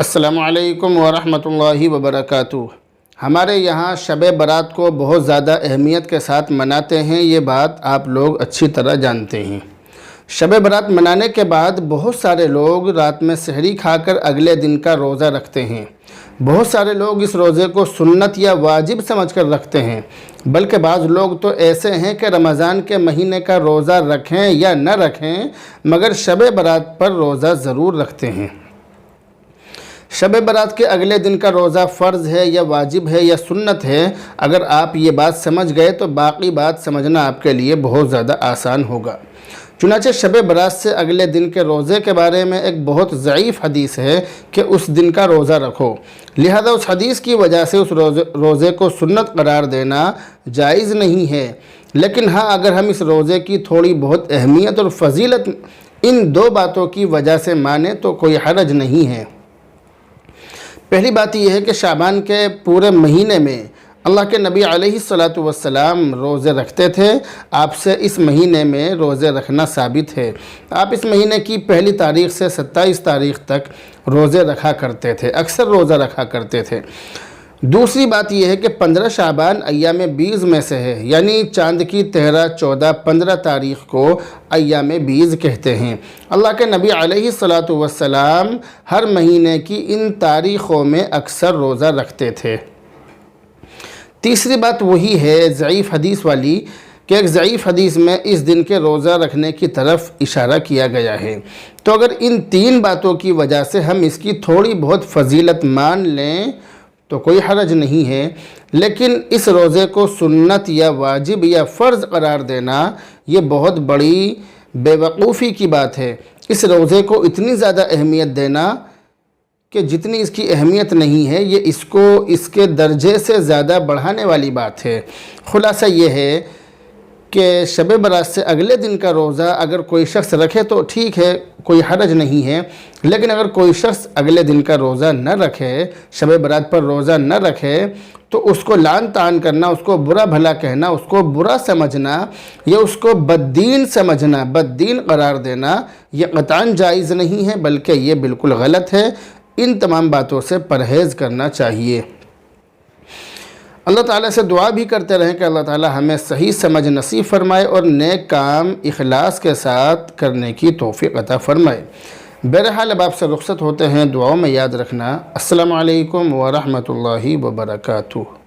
السلام علیکم ورحمۃ اللہ وبرکاتہ۔ ہمارے یہاں شب برات کو بہت زیادہ اہمیت کے ساتھ مناتے ہیں، یہ بات آپ لوگ اچھی طرح جانتے ہیں۔ شب برات منانے کے بعد بہت سارے لوگ رات میں سحری کھا کر اگلے دن کا روزہ رکھتے ہیں۔ بہت سارے لوگ اس روزے کو سنت یا واجب سمجھ کر رکھتے ہیں، بلکہ بعض لوگ تو ایسے ہیں کہ رمضان کے مہینے کا روزہ رکھیں یا نہ رکھیں مگر شب برات پر روزہ ضرور رکھتے ہیں۔ شب برات کے اگلے دن کا روزہ فرض ہے یا واجب ہے یا سنت ہے، اگر آپ یہ بات سمجھ گئے تو باقی بات سمجھنا آپ کے لیے بہت زیادہ آسان ہوگا۔ چنانچہ شب برات سے اگلے دن کے روزے کے بارے میں ایک بہت ضعیف حدیث ہے کہ اس دن کا روزہ رکھو، لہذا اس حدیث کی وجہ سے اس روزے کو سنت قرار دینا جائز نہیں ہے۔ لیکن ہاں، اگر ہم اس روزے کی تھوڑی بہت اہمیت اور فضیلت ان دو باتوں کی وجہ سے مانیں تو کوئی حرج نہیں ہے۔ پہلی بات یہ ہے کہ شعبان کے پورے مہینے میں اللہ کے نبی علیہ السلام روزے رکھتے تھے۔ آپ سے اس مہینے میں روزے رکھنا ثابت ہے۔ آپ اس مہینے کی پہلی تاریخ سے 27 تاریخ تک روزے رکھا کرتے تھے، اکثر روزہ رکھا کرتے تھے۔ دوسری بات یہ ہے کہ 15 شعبان ایام بیض میں سے ہے، یعنی چاند کی 13، 14، 15 تاریخ کو ایام بیض کہتے ہیں۔ اللہ کے نبی علیہ السلام ہر مہینے کی ان تاریخوں میں اکثر روزہ رکھتے تھے۔ تیسری بات وہی ہے ضعیف حدیث والی کہ ایک ضعیف حدیث میں اس دن کے روزہ رکھنے کی طرف اشارہ کیا گیا ہے۔ تو اگر ان تین باتوں کی وجہ سے ہم اس کی تھوڑی بہت فضیلت مان لیں تو کوئی حرج نہیں ہے، لیکن اس روزے کو سنت یا واجب یا فرض قرار دینا یہ بہت بڑی بے وقوفی کی بات ہے۔ اس روزے کو اتنی زیادہ اہمیت دینا کہ جتنی اس کی اہمیت نہیں ہے، یہ اس کو اس کے درجے سے زیادہ بڑھانے والی بات ہے۔ خلاصہ یہ ہے کہ شب برات سے اگلے دن کا روزہ اگر کوئی شخص رکھے تو ٹھیک ہے، کوئی حرج نہیں ہے، لیکن اگر کوئی شخص اگلے دن کا روزہ نہ رکھے، شب برات پر روزہ نہ رکھے تو اس کو لعن طعن کرنا، اس کو برا بھلا کہنا، اس کو برا سمجھنا یا اس کو بددین سمجھنا، بددین قرار دینا یہ قطعاً جائز نہیں ہے، بلکہ یہ بالکل غلط ہے۔ ان تمام باتوں سے پرہیز کرنا چاہیے۔ اللہ تعالیٰ سے دعا بھی کرتے رہیں کہ اللہ تعالیٰ ہمیں صحیح سمجھ نصیب فرمائے اور نیک کام اخلاص کے ساتھ کرنے کی توفیق عطا فرمائے۔ بہرحال اب آپ سے رخصت ہوتے ہیں، دعاؤں میں یاد رکھنا۔ السلام علیکم ورحمۃ اللہ وبرکاتہ۔